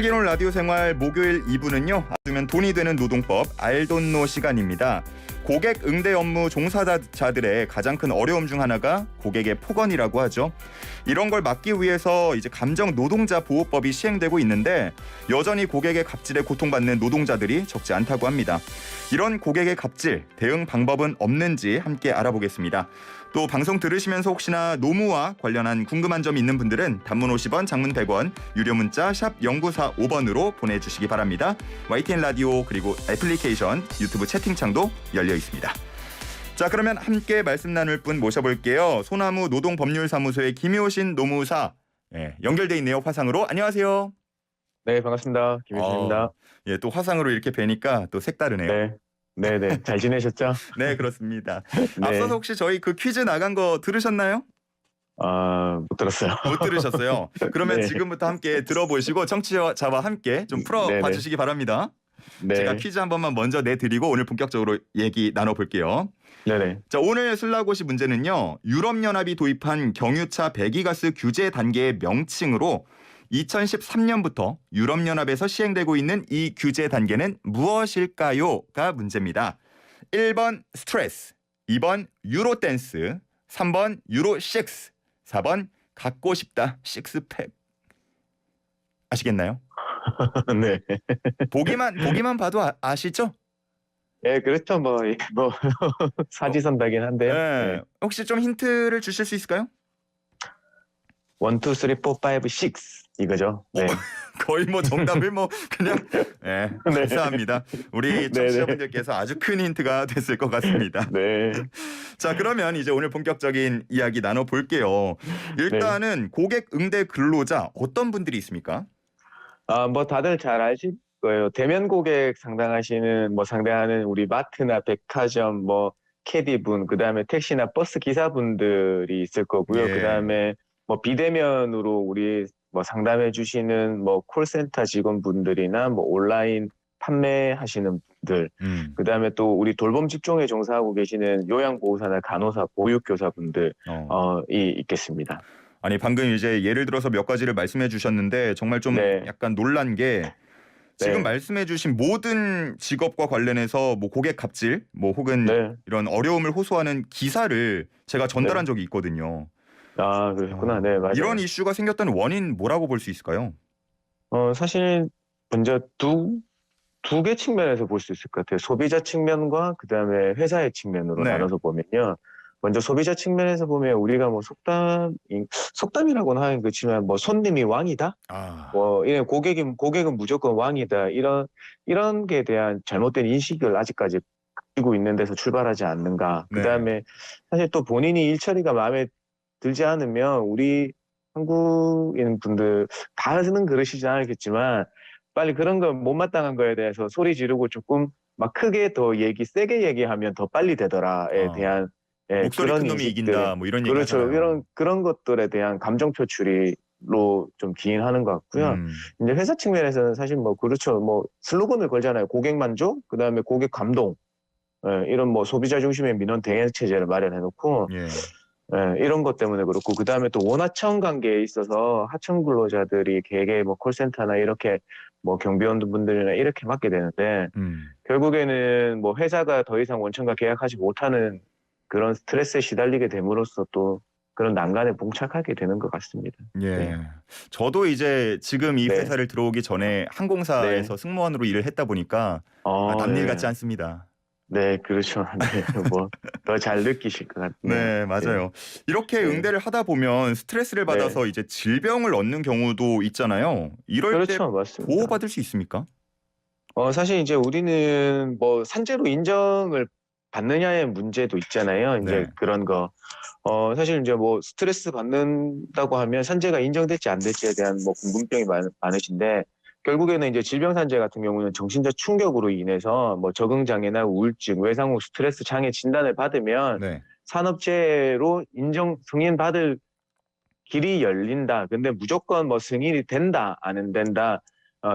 슬기로운 라디오 생활 목요일 2부는요. 아주면 돈이 되는 노동법 알돈노 시간입니다. 고객 응대 업무 종사자들의 가장 큰 어려움 중 하나가 고객의 폭언이라고 하죠. 이런 걸 막기 위해서 이제 감정 노동자 보호법이 시행되고 있는데 여전히 고객의 갑질에 고통받는 노동자들이 적지 않다고 합니다. 이런 고객의 갑질 대응 방법은 없는지 함께 알아보겠습니다. 또 방송 들으시면서 혹시나 노무와 관련한 궁금한 점이 있는 분들은 단문 50원, 장문 100원, 유료 문자 샵 0945번으로 보내주시기 바랍니다. YTN 라디오 그리고 애플리케이션 유튜브 채팅창도 열려 있습니다. 자, 그러면 함께 말씀 나눌 분 모셔볼게요. 소나무 노동법률사무소의 김효신 노무사 연결돼 있네요. 화상으로. 안녕하세요. 네, 반갑습니다. 김효신입니다. 예, 또 화상으로 이렇게 뵈니까 또 색다르네요. 네. 잘 지내셨죠? 네, 그렇습니다. 네. 앞서서 혹시 저희 그 퀴즈 나간 거 들으셨나요? 못 들었어요. 못 들으셨어요? 그러면 네. 지금부터 함께 들어보시고 청취자와 함께 좀 풀어봐 주시기 바랍니다. 네. 제가 퀴즈 한 번만 먼저 내드리고 오늘 본격적으로 얘기 나눠볼게요. 네네. 자, 오늘 슬라고시 문제는요. 유럽연합이 도입한 경유차 배기가스 규제 단계의 명칭으로 2013년부터 유럽연합에서 시행되고 있는 이 규제 단계는 무엇일까요?가 문제입니다. 1번 스트레스, 2번 유로댄스, 3번 유로6, 4번 갖고 싶다 식스팩. 아시겠나요? 네. 보기만 봐도 아시죠? 예, 그렇죠. 사지선다긴 한데요. 네. 혹시 좀 힌트를 주실 수 있을까요? 1, 2, 3, 4, 5, 6 이거죠. 네. 거의 정답을 그냥 감사합니다. 우리 청취자분들께서 아주 큰 힌트가 됐을 것 같습니다. 네. 자, 그러면 이제 오늘 본격적인 이야기 나눠볼게요. 일단은 고객 응대 근로자 어떤 분들이 있습니까? 다들 잘 아실 거예요. 대면 고객 상대하는 우리 마트나 백화점, 캐디분, 그다음에 택시나 버스 기사분들이 있을 거고요. 예. 그다음에 비대면으로 우리 상담해 주시는 콜센터 직원분들이나 온라인 판매하시는 분들, 그다음에 또 우리 돌봄 직종에 종사하고 계시는 요양보호사나 간호사, 보육교사분들이 있겠습니다. 아니, 방금 이제 예를 들어서 몇 가지를 말씀해 주셨는데 정말 좀 약간 놀란 게 지금 말씀해 주신 모든 직업과 관련해서 고객 갑질, 혹은 이런 어려움을 호소하는 기사를 제가 전달한 적이 있거든요. 아, 그러셨구나. 네, 맞아요. 이런 이슈가 생겼던 원인 뭐라고 볼 수 있을까요? 사실 먼저 두 개 측면에서 볼 수 있을 것 같아요. 소비자 측면과 그다음에 회사의 측면으로 나눠서 보면요. 먼저 소비자 측면에서 보면 우리가 속담이라고는 하긴 그렇지만 손님이 왕이다. 고객은 무조건 왕이다. 이런 게 대한 잘못된 인식을 아직까지 가지고 있는 데서 출발하지 않는가. 그다음에 사실 또 본인이 일처리가 마음에 들지 않으면 우리 한국인 분들 다는 그러시지 않겠지만 빨리 그런 거 못마땅한 거에 대해서 소리 지르고 조금 크게 더 세게 얘기하면 더 빨리 되더라에 대한 목소리 큰 놈이 이긴다 이런 얘기 그렇죠. 하잖아요. 그런 것들에 대한 감정 표출로 좀 기인하는 것 같고요. 이제 회사 측면에서는 사실 그렇죠. 슬로건을 걸잖아요. 고객 만족, 그다음에 고객 감동. 이런 소비자 중심의 민원 대행 체제를 마련해 놓고 이런 것 때문에 그렇고 그다음에 또 원하청 관계에 있어서 하청 근로자들이 개개 콜센터나 이렇게 경비원 분들이나 이렇게 맡게 되는데 결국에는 회사가 더 이상 원청과 계약하지 못하는 그런 스트레스에 시달리게 됨으로써 또 그런 난간에 봉착하게 되는 것 같습니다. 저도 이제 지금 이 회사를 들어오기 전에 항공사에서 승무원으로 일을 했다 보니까 남일 같지 않습니다. 네, 그렇죠. 더 잘 느끼실 것 같네요. 네, 맞아요. 이렇게 응대를 하다 보면 스트레스를 받아서 이제 질병을 얻는 경우도 있잖아요. 이럴 때 맞습니다. 보호받을 수 있습니까? 사실 이제 우리는 산재로 인정을 받느냐의 문제도 있잖아요. 이제 그런 거. 사실 이제 스트레스 받는다고 하면 산재가 인정될지 안 될지에 대한 궁금증이 많으신데 결국에는 이제 질병산재 같은 경우는 정신적 충격으로 인해서 적응장애나 우울증, 외상 후 스트레스 장애 진단을 받으면 산업재해로 인정 승인 받을 길이 열린다. 근데 무조건 승인이 된다, 안 된다,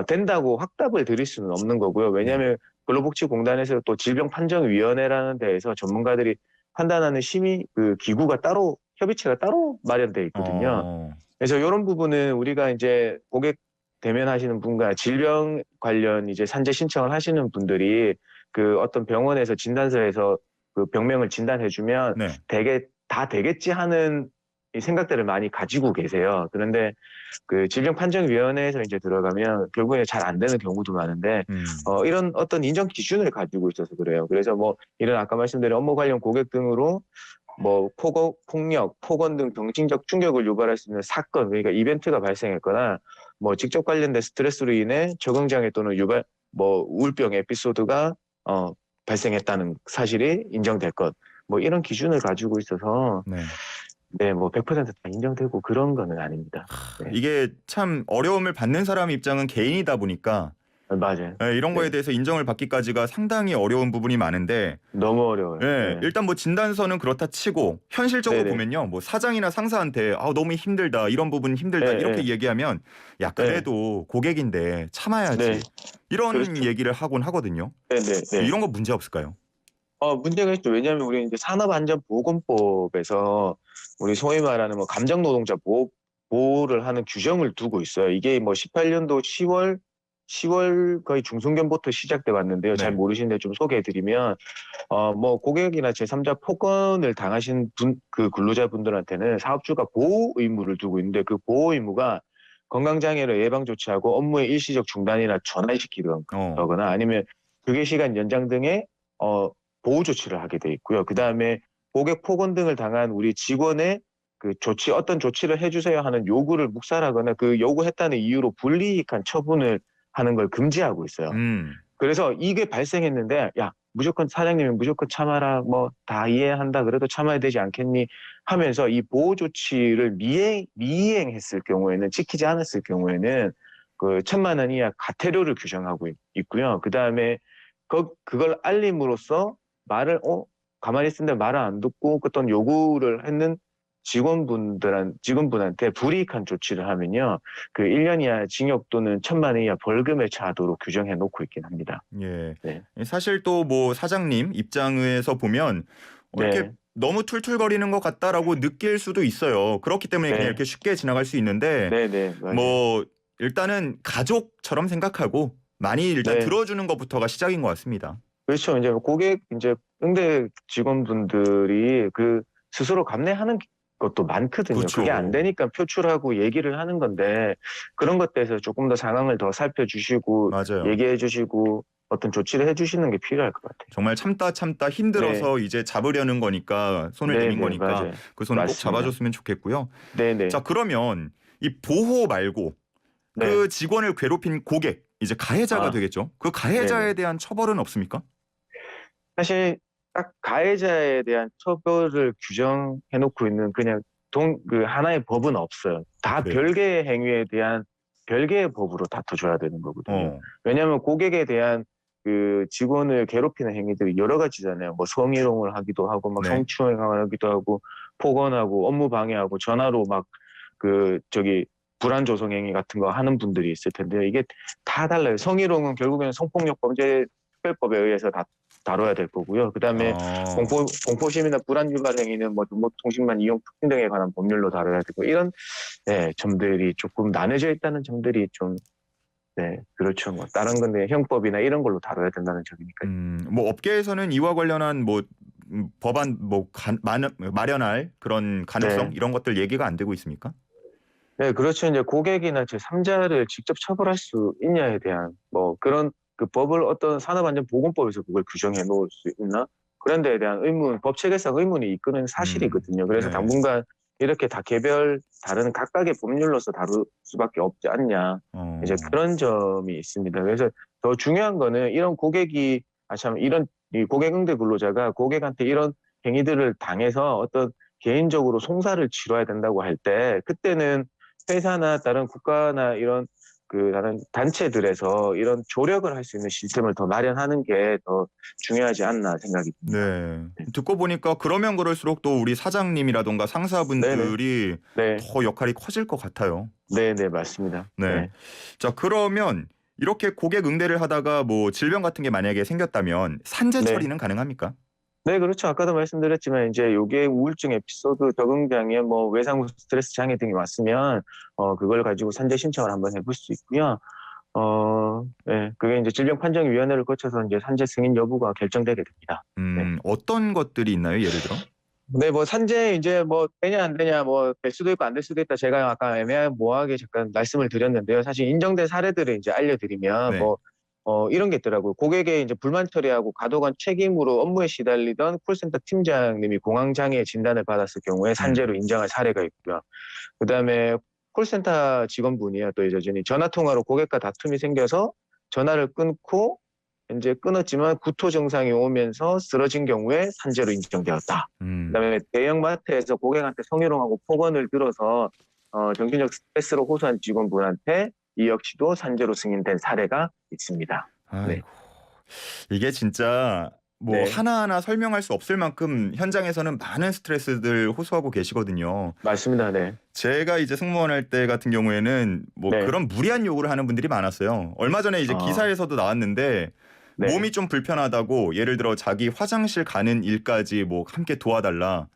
된다고 확답을 드릴 수는 없는 거고요. 왜냐하면 근로복지공단에서 또 질병판정위원회라는 데에서 전문가들이 판단하는 심의 기구가 따로 협의체가 따로 마련되어 있거든요. 그래서 이런 부분은 우리가 이제 고객 대면하시는 분과 질병 관련 이제 산재 신청을 하시는 분들이 그 어떤 병원에서 진단서에서 그 병명을 진단해주면 네. 다 되겠지 하는 이 생각들을 많이 가지고 계세요. 그런데 그 질병판정위원회에서 이제 들어가면 결국에 잘 안 되는 경우도 많은데 이런 어떤 인정 기준을 가지고 있어서 그래요. 그래서 뭐 이런 아까 말씀드린 업무 관련 고객 등으로 뭐 폭력, 폭언 등 정신적 충격을 유발할 수 있는 사건, 그러니까 이벤트가 발생했거나 뭐 직접 관련된 스트레스로 인해 적응장애 또는 우울병 에피소드가 발생했다는 사실이 인정될 것, 뭐 이런 기준을 가지고 있어서 네. 네, 뭐 100%다 인정되고 그런 거는 아닙니다. 네. 이게 참 어려움을 받는 사람 입장은 개인이다 보니까 맞아요. 이런 거에 네. 대해서 인정을 받기까지가 상당히 어려운 부분이 많은데 너무 어려워요. 네. 일단 뭐 진단서는 그렇다 치고 현실적으로 네네. 보면요. 뭐 사장이나 상사한테 너무 힘들다. 이런 부분 힘들다. 네, 이렇게 네. 얘기하면 야, 그래도 고객인데 참아야지. 네. 이런 그렇죠. 얘기를 하곤 하거든요. 네, 네, 네. 이런 거 문제 없을까요? 문제가 있죠. 왜냐하면 우리 이제 산업안전보건법에서 우리 소위 말하는 뭐 감정노동자 보호를 하는 규정을 두고 있어요. 이게 뭐 18년도 10월 거의 중순경부터 시작돼 왔는데요. 잘 네. 모르시는데 좀 소개해드리면 뭐 고객이나 제3자 폭언을 당하신 그 근로자분들한테는 사업주가 보호 의무를 두고 있는데 그 보호 의무가 건강장애를 예방 조치하고 업무의 일시적 중단이나 전환시키거나 아니면 휴게 시간 연장 등의 보호 조치를 하게 돼 있고요. 그 다음에 고객 폭언 등을 당한 우리 직원의 그 어떤 조치를 해주세요 하는 요구를 묵살하거나 그 요구했다는 이유로 불이익한 처분을 하는 걸 금지하고 있어요. 음. 그래서 이게 발생했는데 야 무조건 사장님이 무조건 참아라 뭐 다 이해한다 그래도 참아야 되지 않겠니 하면서 이 보호 조치를 미이행했을 경우에는 지키지 않았을 경우에는 그 1,000만 원 이하 과태료를 규정하고 있고요. 그 다음에 그걸 알림으로써 말을 가만히 있는데 말을 안 듣고 어떤 요구를 했는 직원분한테 불이익한 조치를 하면요. 그 1년 이하 징역 또는 1,000만 원 이하 벌금에 처하도록 규정해 놓고 있긴 합니다. 예. 네. 사실 또 뭐 사장님 입장에서 보면 이렇게 네. 너무 툴툴거리는 것 같다라고 느낄 수도 있어요. 그렇기 때문에 네. 그냥 이렇게 쉽게 지나갈 수 있는데 네네. 맞아요. 뭐 일단은 가족처럼 생각하고 많이 일단 네. 들어주는 것부터가 시작인 것 같습니다. 그렇죠. 이제 응대 직원분들이 그 스스로 감내하는 것도 많거든요. 그렇죠. 그게 안 되니까 표출하고 얘기를 하는 건데 그런 것에 대해서 조금 더 상황을 더 살펴주시고 맞아요. 얘기해 주시고 어떤 조치를 해주시는 게 필요할 것 같아요. 정말 참다 힘들어서 이제 잡으려는 거니까 손을 내민 네네. 거니까 맞아요. 그 손을 꼭 맞습니다. 잡아줬으면 좋겠고요. 네네. 자, 그러면 이 보호 말고 네. 그 직원을 괴롭힌 고객 이제 가해자가 되겠죠. 그 가해자에 네네. 대한 처벌은 없습니까? 사실 딱 가해자에 대한 처벌을 규정해 놓고 있는 그냥 그 하나의 법은 없어요. 다 그래요? 별개의 행위에 대한 별개의 법으로 다퉈줘야 되는 거거든요. 어. 왜냐하면 고객에 대한 그 직원을 괴롭히는 행위들이 여러 가지잖아요. 뭐 성희롱을 하기도 하고, 막 네. 성추행을 하기도 하고, 폭언하고, 업무 방해하고, 전화로 막 불안 조성 행위 같은 거 하는 분들이 있을 텐데요. 이게 다 달라요. 성희롱은 결국에는 성폭력 범죄 특별법에 의해서 다 다뤄야 될 거고요. 그다음에 공포심이나 불안 유발 행위는 뭐 정보통신망 이용 특징 등에 관한 법률로 다뤄야 되고 이런 점들이 조금 나눠져 있다는 점들이 좀 그렇죠. 뭐 다른 건데 형법이나 이런 걸로 다뤄야 된다는 점이니까요. 뭐 업계에서는 이와 관련한 뭐 법안 뭐 마련할 그런 가능성 이런 것들 얘기가 안 되고 있습니까? 네, 그렇죠. 이제 고객이나 제3자를 직접 처벌할 수 있냐에 대한 뭐 그런 그 법을 어떤 산업안전보건법에서 그걸 규정해 놓을 수 있나? 그런 데에 대한 법 체계상 의문이 이끄는 사실이거든요. 그래서 네. 당분간 이렇게 다 개별 다른 각각의 법률로서 다룰 수밖에 없지 않냐. 이제 그런 점이 있습니다. 그래서 더 중요한 거는 이런 고객이 이런 이 고객 응대 근로자가 고객한테 이런 행위들을 당해서 어떤 개인적으로 송사를 치러야 된다고 할 때 그때는 회사나 다른 국가나 이런 그 다른 단체들에서 이런 조력을 할 수 있는 시스템을 더 마련하는 게 더 중요하지 않나 생각이 듭니다. 네. 듣고 보니까 그러면 그럴수록 또 우리 사장님이라던가 상사분들이 네. 더 역할이 커질 것 같아요. 네, 맞습니다. 네. 자, 그러면 이렇게 고객 응대를 하다가 뭐 질병 같은 게 만약에 생겼다면 산재 네. 처리는 가능합니까? 네, 그렇죠. 아까도 말씀드렸지만 이제 요게 우울증 에피소드, 적응 장애, 뭐 외상 스트레스 장애 등이 왔으면 그걸 가지고 산재 신청을 한번 해볼 수 있고요. 네, 그게 이제 질병판정위원회를 거쳐서 이제 산재 승인 여부가 결정되게 됩니다. 네. 어떤 것들이 있나요? 예를 들어? 네, 뭐 산재 이제 뭐 되냐 안 되냐 뭐 될 수도 있고 안 될 수도 있다. 제가 아까 애매모호하게 잠깐 말씀을 드렸는데요. 사실 인정된 사례들을 이제 알려드리면 네. 이런 게 있더라고요. 고객의 이제 불만 처리하고 과도한 책임으로 업무에 시달리던 콜센터 팀장님이 공황장애 진단을 받았을 경우에 산재로 인정한 사례가 있고요. 그다음에 콜센터 직원분이요. 또 여전히 전화 통화로 고객과 다툼이 생겨서 전화를 끊고 이제 끊었지만 구토 증상이 오면서 쓰러진 경우에 산재로 인정되었다. 그다음에 대형마트에서 고객한테 성희롱하고 폭언을 들어서 정신적 스트레스로 호소한 직원분한테 이 역시도 산재로 승인된 사례가 있습니다. 아이고, 네. 이게 진짜 뭐 네. 하나하나 설명할 수 없을 만큼 현장에서는 많은 스트레스들 호소하고 계시거든요. 맞습니다. 네. 제가 이제 승무원 할 때 같은 경우에는 뭐 네. 그런 무리한 요구를 하는 분들이 많았어요. 얼마 전에 이제 기사에서도 나왔는데 네. 몸이 좀 불편하다고 예를 들어 자기 화장실 가는 일까지 뭐 함께 도와달라.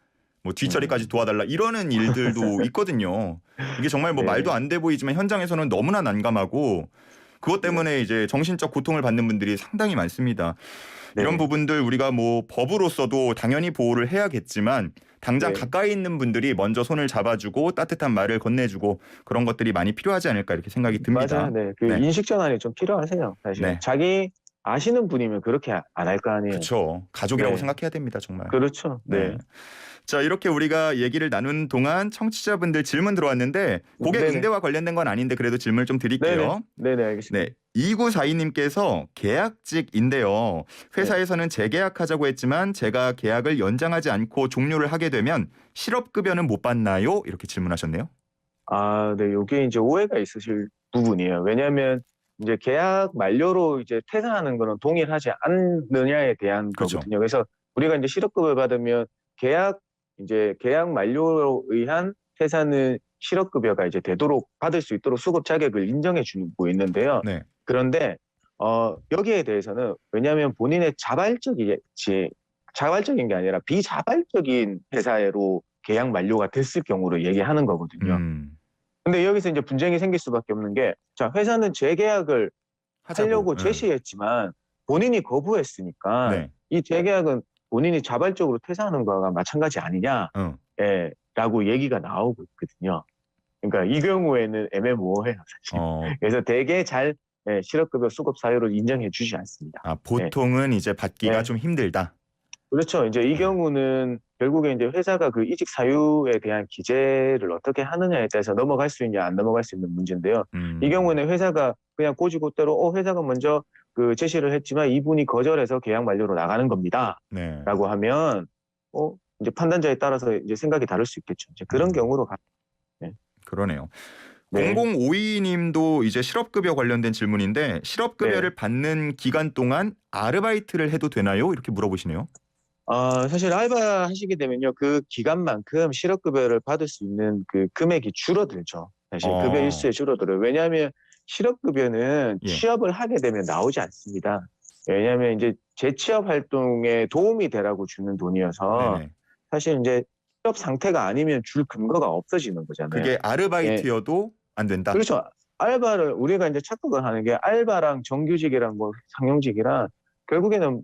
뭐 뒷처리까지 도와달라 이러는 일들도 있거든요. 이게 정말 뭐 네. 말도 안 돼 보이지만 현장에서는 너무나 난감하고 그것 때문에 이제 정신적 고통을 받는 분들이 상당히 많습니다. 네. 이런 부분들 우리가 뭐 법으로서도 당연히 보호를 해야겠지만 당장 네. 가까이 있는 분들이 먼저 손을 잡아주고 따뜻한 말을 건네주고 그런 것들이 많이 필요하지 않을까 이렇게 생각이 듭니다. 맞아요. 네. 그 네. 인식 전환이 좀 필요하세요. 사실 네. 자기 아시는 분이면 그렇게 안 할 거 아니에요. 그렇죠. 가족이라고 네. 생각해야 됩니다. 정말. 그렇죠. 네. 자, 이렇게 우리가 얘기를 나누는 동안 청취자분들 질문 들어왔는데 고객 네네. 응대와 관련된 건 아닌데 그래도 질문 좀 드릴게요. 네네, 알겠습니다. 네. 2942님께서 계약직인데요. 회사에서는 재계약하자고 했지만 제가 계약을 연장하지 않고 종료를 하게 되면 실업급여는 못 받나요? 이렇게 질문하셨네요. 아, 네. 요게 이제 오해가 있으실 부분이에요. 왜냐하면 이제 계약 만료로 이제 퇴사하는 거는 동일하지 않느냐에 대한 그렇죠. 거거든요. 그래서 우리가 이제 실업급여 받으면 계약 만료로 의한 퇴사는 실업급여가 이제 되도록 받을 수 있도록 수급 자격을 인정해 주고 있는데요. 네. 그런데 여기에 대해서는 왜냐하면 본인의 자발적인 게 아니라 비자발적인 회사로 계약 만료가 됐을 경우로 얘기하는 거거든요. 근데 여기서 이제 분쟁이 생길 수밖에 없는 게, 자, 회사는 재계약을 하려고 제시했지만 본인이 거부했으니까 네. 이 재계약은 본인이 자발적으로 퇴사하는 거와 마찬가지 아니냐, 라고 얘기가 나오고 있거든요. 그러니까 이 경우에는 애매모호해요, 사실. 그래서 되게 잘 실업급여 수급 사유로 인정해 주지 않습니다. 아, 보통은 이제 받기가 네. 좀 힘들다. 그렇죠. 이제 이 경우는 결국에 이제 회사가 그 이직 사유에 대한 기재를 어떻게 하느냐에 따라서 넘어갈 수 있냐 안 넘어갈 수 있는 문제인데요. 이 경우는 회사가 그냥 고지고대로 회사가 먼저 그 제시를 했지만 이분이 거절해서 계약 만료로 나가는 겁니다. 네. 라고 하면 이제 판단자에 따라서 이제 생각이 다를 수 있겠죠. 이제 그런 경우로 그러네요. 네. 0052님도 이제 실업급여 관련된 질문인데 실업급여를 받는 기간 동안 아르바이트를 해도 되나요? 이렇게 물어보시네요. 사실 알바 하시게 되면요, 그 기간만큼 실업급여를 받을 수 있는 그 금액이 줄어들죠. 사실 급여 일수에 줄어들어요. 왜냐하면 실업급여는 취업을 하게 되면 나오지 않습니다. 왜냐하면 이제 재취업 활동에 도움이 되라고 주는 돈이어서 네네. 사실 이제 취업 상태가 아니면 줄 근거가 없어지는 거잖아요. 그게 아르바이트여도 안 된다. 그렇죠. 알바를 우리가 이제 착각을 하는 게 알바랑 정규직이랑 뭐 상용직이랑 결국에는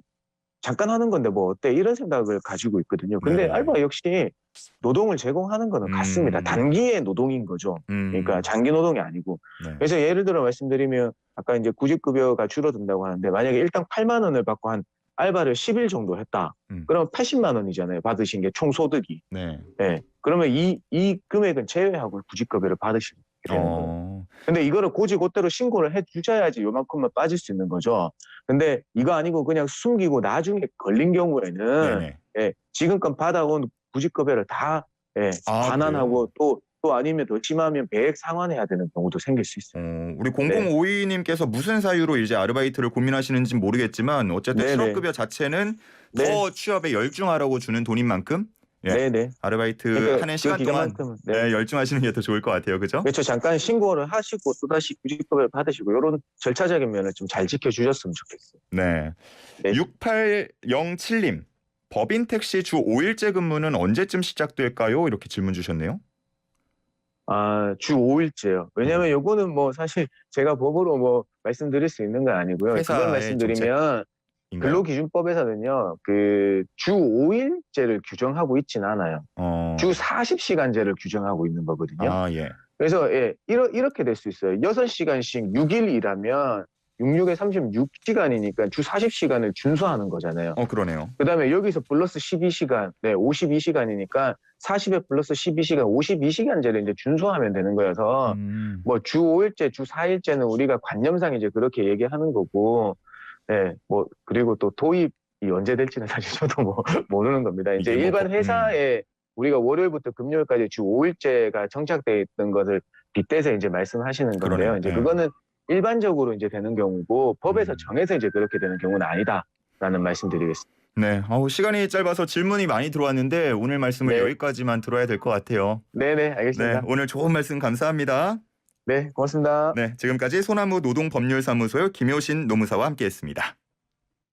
잠깐 하는 건데 뭐 어때 이런 생각을 가지고 있거든요. 근데 네네. 알바 역시 노동을 제공하는 거는 같습니다. 단기의 노동인 거죠. 그러니까 장기 노동이 아니고. 네. 그래서 예를 들어 말씀드리면 아까 이제 구직급여가 줄어든다고 하는데 만약에 일당 8만 원을 받고 한 알바를 10일 정도 했다. 그러면 80만 원이잖아요. 받으신 게 총 소득이. 네. 네. 그러면 이 금액은 제외하고 구직급여를 받으시게 되는 거예요. 근데 이거를 고지고대로 신고를 해 주셔야지 요만큼만 빠질 수 있는 거죠. 근데 이거 아니고 그냥 숨기고 나중에 걸린 경우에는 지금껏 받아온 구직급여를 다 반환하고 또 아니면 더 심하면 배액 상환해야 되는 경우도 생길 수 있어요. 우리 0052님께서 무슨 사유로 이제 아르바이트를 고민하시는지 모르겠지만 어쨌든 실업급여 자체는 더 취업에 열중하라고 주는 돈인 만큼 아르바이트 그러니까 하는 시간 동안 열중하시는 게 더 좋을 것 같아요. 그죠? 그렇죠. 잠깐 신고를 하시고 또다시 구직급여를 받으시고 이런 절차적인 면을 좀 잘 지켜주셨으면 좋겠어요. 네. 6807님. 법인 택시 주 5일제 근무는 언제쯤 시작될까요? 이렇게 질문 주셨네요. 주 5일째요. 왜냐면 요거는 뭐 사실 제가 법으로 뭐 말씀드릴 수 있는 건 아니고요. 그걸 회사의 말씀드리면 인가요? 근로기준법에서는요, 그 주 5일제를 규정하고 있진 않아요. 주 40시간제를 규정하고 있는 거거든요. 아, 예. 그래서 이렇게 될 수 있어요. 6시간씩 6일 일하면 66에 36시간이니까 주 40시간을 준수하는 거잖아요. 그러네요. 그다음에 여기서 플러스 12시간, 52시간이니까 40에 플러스 12시간, 52시간제를 이제 준수하면 되는 거여서 뭐 주 5일제, 주 4일제는 우리가 관념상 이제 그렇게 얘기하는 거고, 뭐 그리고 또 도입이 언제 될지는 사실 저도 뭐 모르는 겁니다. 이제 이게 뭐 일반 회사에 우리가 월요일부터 금요일까지 주 5일제가 정착돼 있던 것을 빗대서 이제 말씀하시는 건데요. 그러네요. 이제 예. 그거는 일반적으로 이제 되는 경우고 법에서 정해서 이제 그렇게 되는 경우는 아니다라는 말씀드리겠습니다. 네. 시간이 짧아서 질문이 많이 들어왔는데 오늘 말씀을 네. 여기까지만 들어야 될 것 같아요. 네네, 네. 알겠습니다. 오늘 좋은 말씀 감사합니다. 네, 고맙습니다. 네. 지금까지 소나무 노동법률사무소의 김효신 노무사와 함께했습니다.